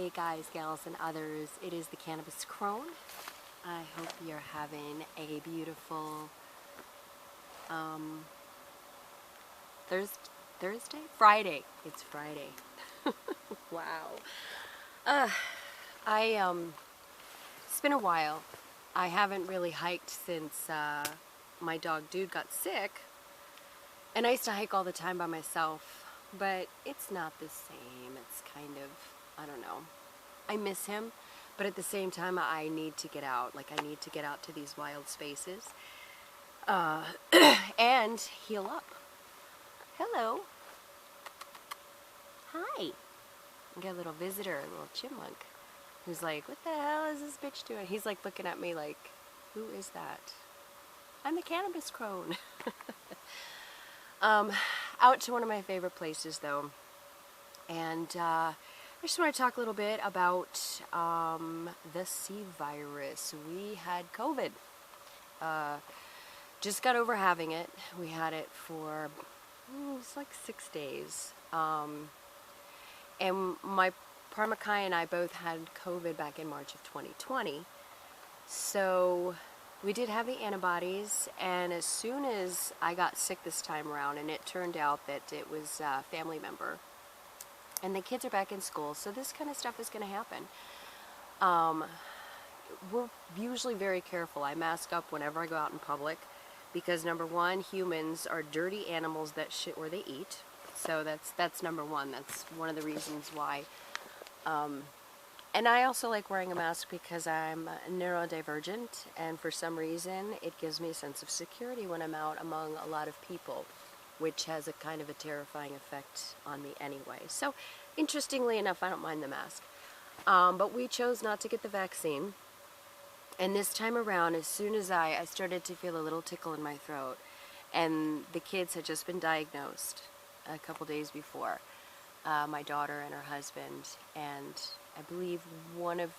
Hey guys, gals, and others, it is the Cannabis Crone. I hope you're having a beautiful Friday. It's Friday. Wow. It's been a while. I haven't really hiked since my dog Dude got sick. And I used to hike all the time by myself, but it's not the same. It's kind of, I don't know. I miss him, but at the same time I need to get out. Like, I need to get out to these wild spaces and heal up. Hello. Hi. I got a little visitor, a little chipmunk, who's like, what the hell is this bitch doing? He's like looking at me like, who is that? I'm the Cannabis Crone. Out to one of my favorite places though, and I just want to talk a little bit about the C virus. We had COVID. Just got over having it. We had it for it's like 6 days. And my partner Kai and I both had COVID back in March of 2020. So we did have the antibodies, and as soon as I got sick this time around, and it turned out that it was a family member, and the kids are back in school, so this kind of stuff is going to happen. We're usually very careful. I mask up whenever I go out in public because, number one, humans are dirty animals that shit where they eat. So that's number one. That's one of the reasons why. And I also like wearing a mask because I'm neurodivergent, and for some reason it gives me a sense of security when I'm out among a lot of people, which has a kind of a terrifying effect on me anyway. So, interestingly enough, I don't mind the mask. But we chose not to get the vaccine. And this time around, as soon as I started to feel a little tickle in my throat, and the kids had just been diagnosed a couple days before, my daughter and her husband, and I believe one of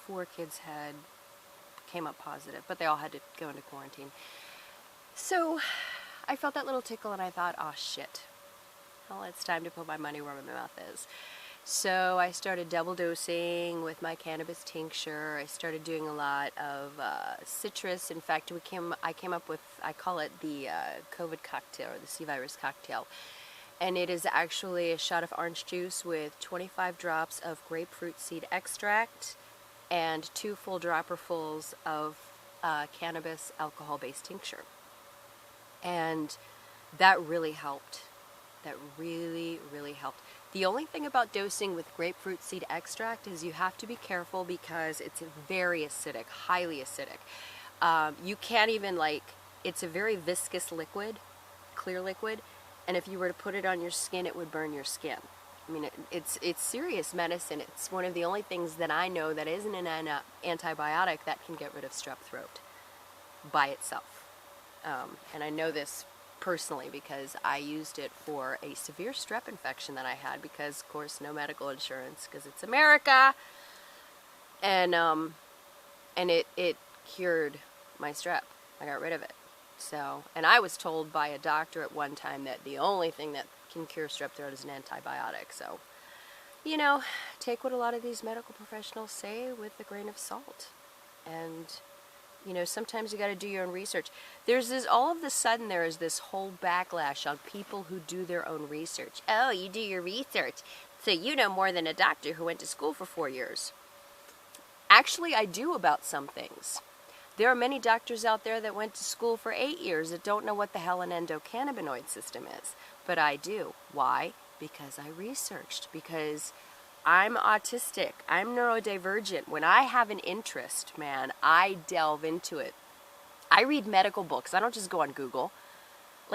4 kids came up positive, but they all had to go into quarantine. So I felt that little tickle and I thought, oh shit, well, it's time to put my money where my mouth is. So I started double dosing with my cannabis tincture. I started doing a lot of citrus. In fact, I came up with, I call it the COVID cocktail, or the C virus cocktail. And it is actually a shot of orange juice with 25 drops of grapefruit seed extract and 2 full dropperfuls of cannabis alcohol-based tincture. And that really helped. That really, really helped. The only thing about dosing with grapefruit seed extract is you have to be careful because it's very acidic, highly acidic. You can't even, it's a very viscous liquid, clear liquid, and if you were to put it on your skin, it would burn your skin. I mean, it's serious medicine. It's one of the only things that I know that isn't an antibiotic that can get rid of strep throat by itself. And I know this personally because I used it for a severe strep infection that I had because, of course, no medical insurance because it's America. And it cured my strep. I got rid of it. So, and I was told by a doctor at one time that the only thing that can cure strep throat is an antibiotic. So, you know, take what a lot of these medical professionals say with a grain of salt. And, you know, sometimes you got to do your own research. All of a sudden there is this whole backlash on people who do their own research. Oh, you do your research, so you know more than a doctor who went to school for 4 years. Actually, I do about some things. There are many doctors out there that went to school for 8 years that don't know what the hell an endocannabinoid system is. But I do. Why? Because I researched. Because I'm autistic. I'm neurodivergent. When I have an interest, man, I delve into it. I read medical books. I don't just go on Google.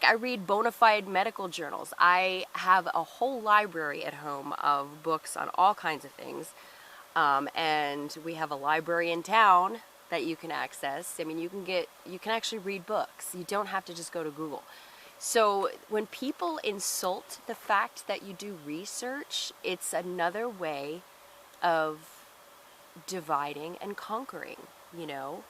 I read bona fide medical journals. I have a whole library at home of books on all kinds of things. And we have a library in town that you can access. I mean, you can actually read books. You don't have to just go to Google. So when people insult the fact that you do research, it's another way of dividing and conquering, you know.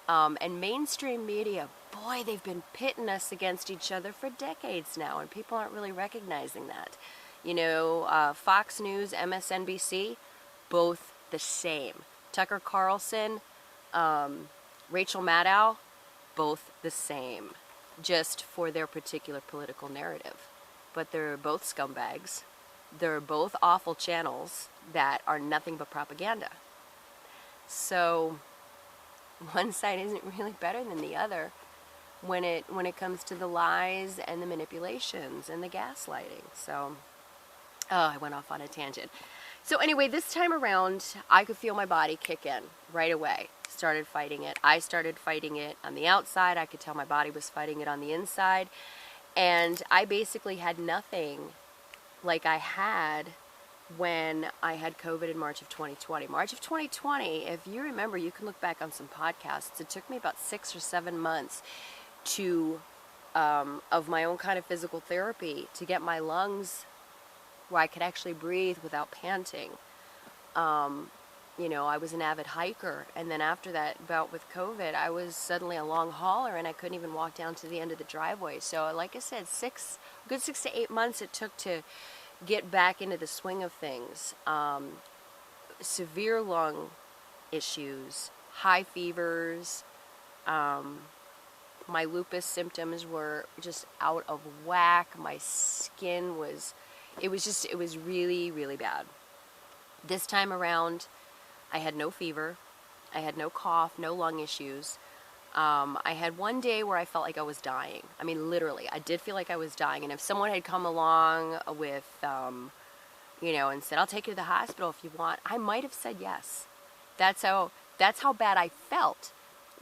And mainstream media, boy, they've been pitting us against each other for decades now, and people aren't really recognizing that. Fox News, MSNBC, both the same. Tucker Carlson, Rachel Maddow, both the same, just for their particular political narrative. But they're both scumbags. They're both awful channels that are nothing but propaganda. So one side isn't really better than the other when it comes to the lies and the manipulations and the gaslighting. So, I went off on a tangent. So anyway, this time around, I could feel my body kick in right away. Started fighting it. I started fighting it on the outside. I could tell my body was fighting it on the inside. And I basically had nothing like I had when I had COVID in March of 2020. March of 2020, if you remember, you can look back on some podcasts. It took me about 6 or 7 months of my own kind of physical therapy to get my lungs where I could actually breathe without panting. I was an avid hiker, and then after that bout with COVID, I was suddenly a long hauler, and I couldn't even walk down to the end of the driveway. So, like I said, good 6 to 8 months it took to get back into the swing of things. Severe lung issues, high fevers, my lupus symptoms were just out of whack. My skin was really, really bad. This time around, I had no fever. I had no cough, no lung issues. I had one day where I felt like I was dying. I mean, literally, I did feel like I was dying. And if someone had come along with, and said, I'll take you to the hospital if you want, I might have said yes. That's how bad I felt.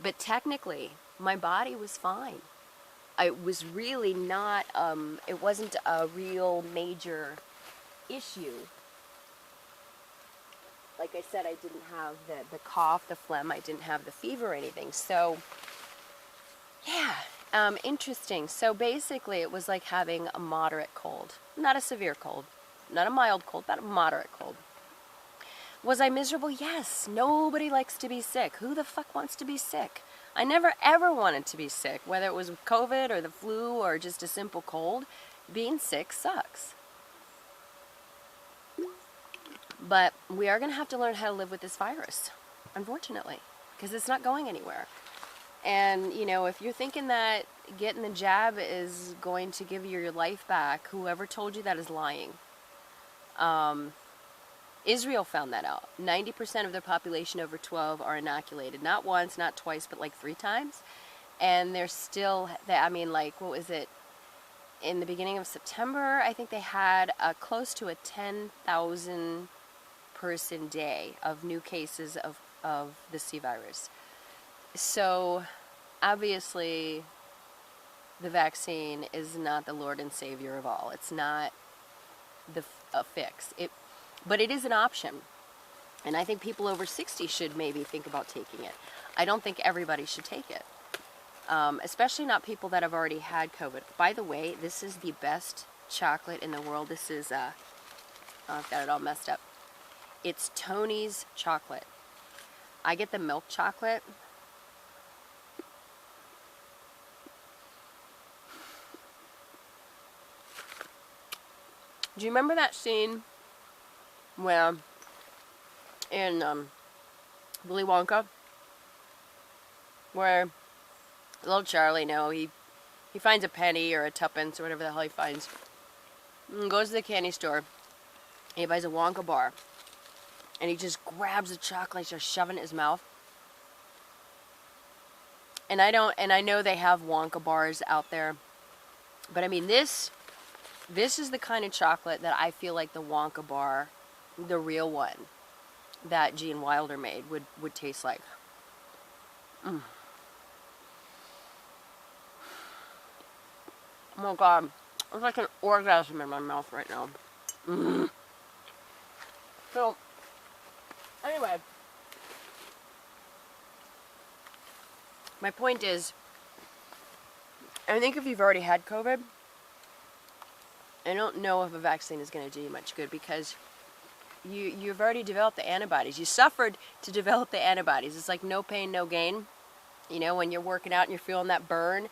But technically, my body was fine. It was really not, it wasn't a real major issue. Like I said, I didn't have the cough, the phlegm, I didn't have the fever or anything. So, yeah, interesting. So basically it was like having a moderate cold. Not a severe cold, not a mild cold, but a moderate cold. Was I miserable? Yes. Nobody likes to be sick. Who the fuck wants to be sick? I never ever wanted to be sick, whether it was COVID or the flu or just a simple cold. Being sick sucks. But we are going to have to learn how to live with this virus, unfortunately, because it's not going anywhere. And, if you're thinking that getting the jab is going to give you your life back, whoever told you that is lying. Israel found that out. 90% of their population over 12 are inoculated. Not once, not twice, but like 3 times. And they're still, what was it? In the beginning of September, I think they had close to a 10,000 person day of new cases of the C virus. So, obviously, the vaccine is not the Lord and Savior of all. It's not a fix. But it is an option. And I think people over 60 should maybe think about taking it. I don't think everybody should take it. Especially not people that have already had COVID. By the way, this is the best chocolate in the world. This is, I've got it all messed up. It's Tony's chocolate. I get the milk chocolate. Do you remember that scene where in Willy Wonka, where little Charlie, he finds a penny or a tuppence or whatever the hell he finds, and goes to the candy store, and he buys a Wonka bar, and he just grabs the chocolate and starts shoving it in his mouth. And I know they have Wonka bars out there, but I mean this is the kind of chocolate that I feel like the Wonka bar, the real one that Gene Wilder made, would taste like. Oh my God, it's like an orgasm in my mouth right now. So, anyway, my point is, I think if you've already had COVID, I don't know if a vaccine is going to do you much good, because you've already developed the antibodies. You suffered to develop the antibodies. It's like no pain, no gain. When you're working out and you're feeling that burn,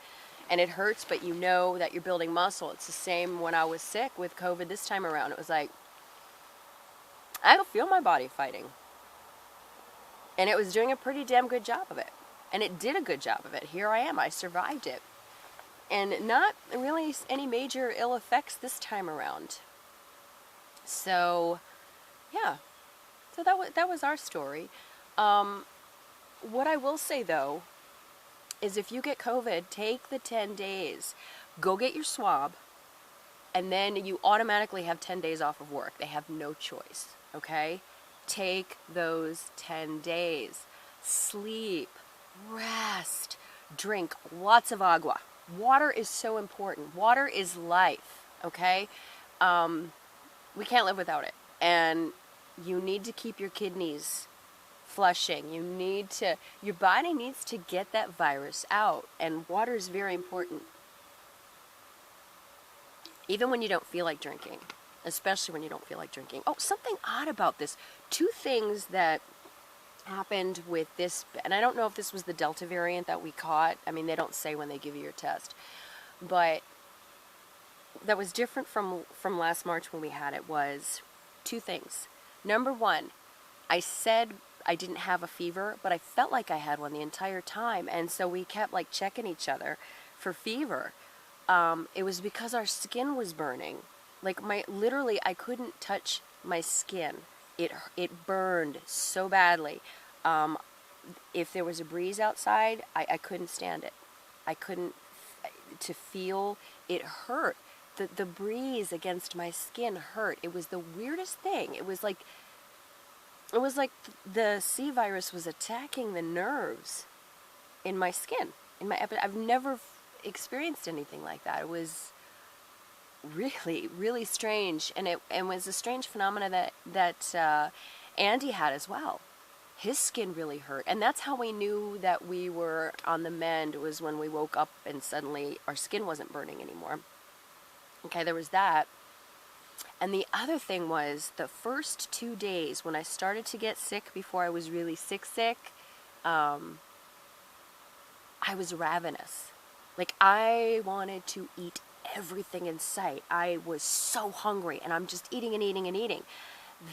and it hurts, but you know that you're building muscle. It's the same when I was sick with COVID this time around. It was like, I don't feel my body fighting. And it was doing a pretty damn good job of it. And it did a good job of it. Here I am. I survived it. And not really any major ill effects this time around. So, yeah. So that was our story. What I will say, though, is if you get COVID, take the 10 days. Go get your swab. And then you automatically have 10 days off of work. They have no choice. Okay? Take those 10 days. Sleep. Rest. Drink lots of agua. Water is so important. Water is life. Okay? We can't live without it. And you need to keep your kidneys flushing. Your body needs to get that virus out. And water is very important. Even when you don't feel like drinking. Especially when you don't feel like drinking. Oh, something odd about this. 2 things that happened with this, and I don't know if this was the Delta variant that we caught. I mean, they don't say when they give you your test. But that was different from last March when we had it was 2 things. Number 1, I said I didn't have a fever, but I felt like I had one the entire time. And so we kept like checking each other for fever. It was because our skin was burning. Like literally I couldn't touch my skin. It burned so badly. If there was a breeze outside, I couldn't stand it. I couldn't, to feel it hurt. The breeze against my skin hurt. It was the weirdest thing. It was like the C virus was attacking the nerves in my skin. I've never experienced anything like that. It was really, really strange, and it was a strange phenomena that Andy had as well. His skin really hurt, and that's how we knew that we were on the mend, was when we woke up and suddenly our skin wasn't burning anymore. Okay, there was that. And the other thing was the first 2 days when I started to get sick, before I was really sick, I was ravenous. Like, I wanted to eat everything in sight. I was so hungry, and I'm just eating and eating and eating.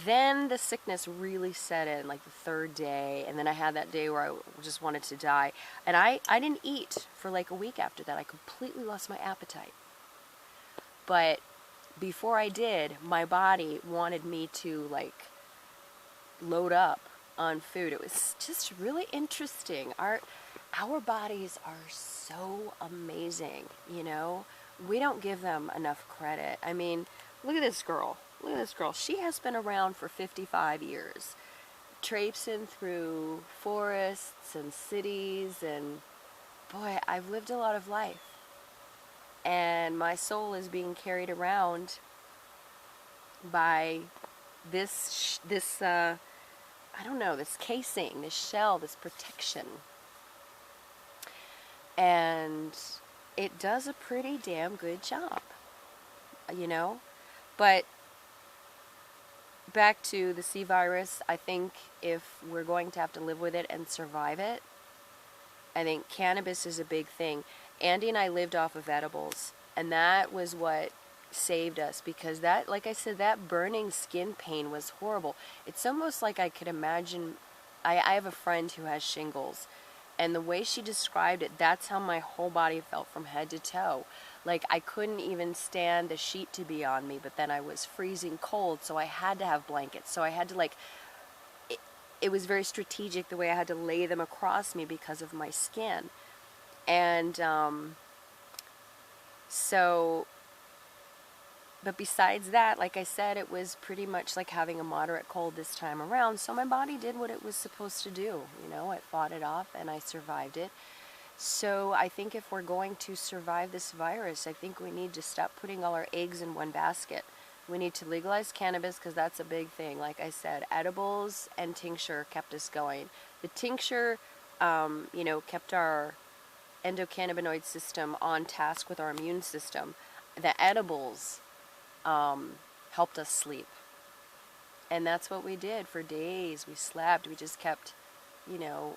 Then the sickness really set in, like the 3rd day, and then I had that day where I just wanted to die. And I didn't eat for like a week after that. I completely lost my appetite. But before I did, my body wanted me to like load up on food. It was just really interesting. Our bodies are so amazing, you know? We don't give them enough credit. I mean, look at this girl. Look at this girl. She has been around for 55 years, traipsing through forests and cities, and boy, I've lived a lot of life. And my soul is being carried around by this I don't know, this casing, this shell, this protection. And it does a pretty damn good job, you know? But back to the C virus, I think if we're going to have to live with it and survive it, I think cannabis is a big thing. Andy and I lived off of edibles, and that was what saved us, because that, like I said, that burning skin pain was horrible. It's almost like I could imagine, I have a friend who has shingles, and the way she described it, that's how my whole body felt from head to toe. Like, I couldn't even stand the sheet to be on me, but then I was freezing cold, so I had to have blankets. So I had to, like, it was very strategic the way I had to lay them across me because of my skin. And but besides that, like I said, it was pretty much like having a moderate cold this time around. So my body did what it was supposed to do. You know, it fought it off, and I survived it. So I think if we're going to survive this virus, I think we need to stop putting all our eggs in one basket. We need to legalize cannabis, because that's a big thing. Like I said, edibles and tincture kept us going. The tincture, you know, kept our endocannabinoid system on task with our immune system. The edibles helped us sleep. And that's what we did for days. We slept. We just kept, you know,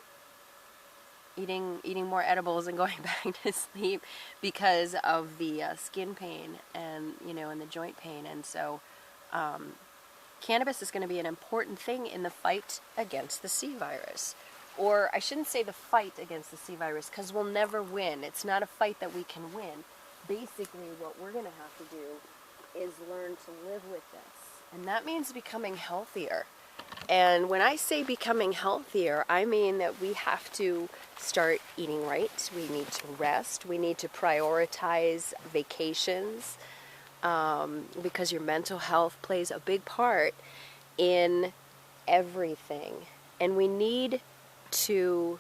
eating more edibles and going back to sleep because of the skin pain and, and the joint pain. And so cannabis is going to be an important thing in the fight against the C virus. Or I shouldn't say the fight against the C virus, because we'll never win. It's not a fight that we can win. Basically, what we're going to have to do is learn to live with this. And that means becoming healthier. And when I say becoming healthier, I mean that we have to start eating right. We need to rest. We need to prioritize vacations, because your mental health plays a big part in everything. And we need to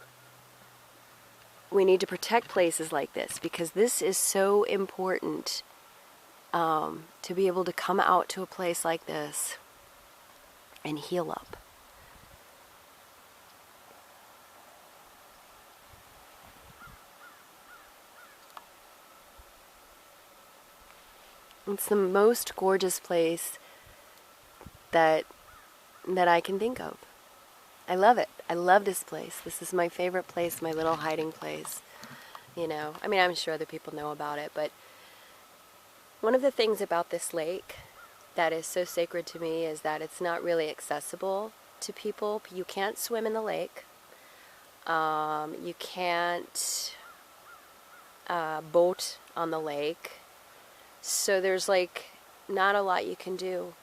protect places like this, because this is so important, to be able to come out to a place like this and heal up. It's the most gorgeous place that I can think of. I love it. I love this place. This is my favorite place, my little hiding place. I mean, I'm sure other people know about it, but one of the things about this lake that is so sacred to me is that it's not really accessible to people. You can't swim in the lake. You can't boat on the lake. So there's not a lot you can do.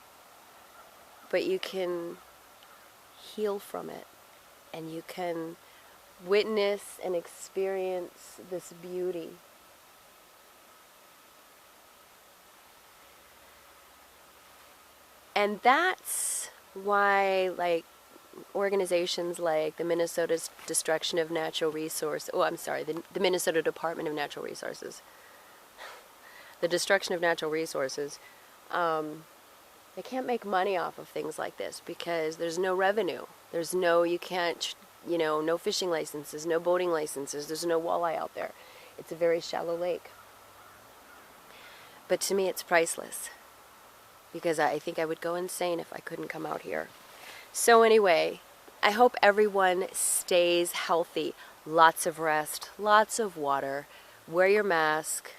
But you can heal from it. And you can witness and experience this beauty. And that's why, organizations like the Minnesota Destruction of Natural Resources, the Minnesota Department of Natural Resources, the Destruction of Natural Resources, they can't make money off of things like this because there's no revenue. You can't, no fishing licenses, no boating licenses, there's no walleye out there. It's a very shallow lake. But to me, it's priceless, because I think I would go insane if I couldn't come out here. So anyway, I hope everyone stays healthy. Lots of rest, lots of water, wear your mask.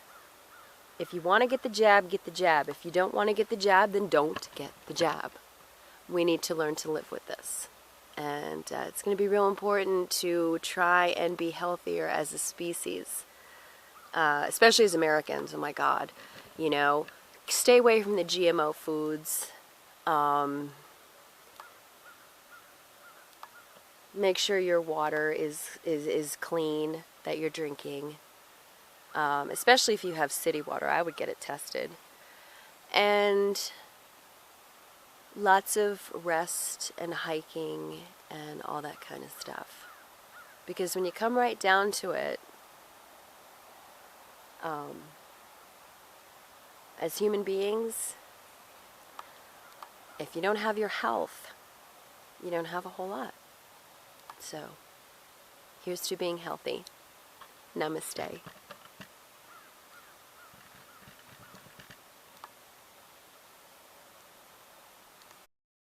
If you want to get the jab, get the jab. If you don't want to get the jab, then don't get the jab. We need to learn to live with this. And it's going to be real important to try and be healthier as a species, especially as Americans. Oh my God. Stay away from the GMO foods. Make sure your water is clean that you're drinking. Especially if you have city water, I would get it tested. And lots of rest and hiking and all that kind of stuff. Because when you come right down to it, as human beings, if you don't have your health, you don't have a whole lot. So, here's to being healthy. Namaste.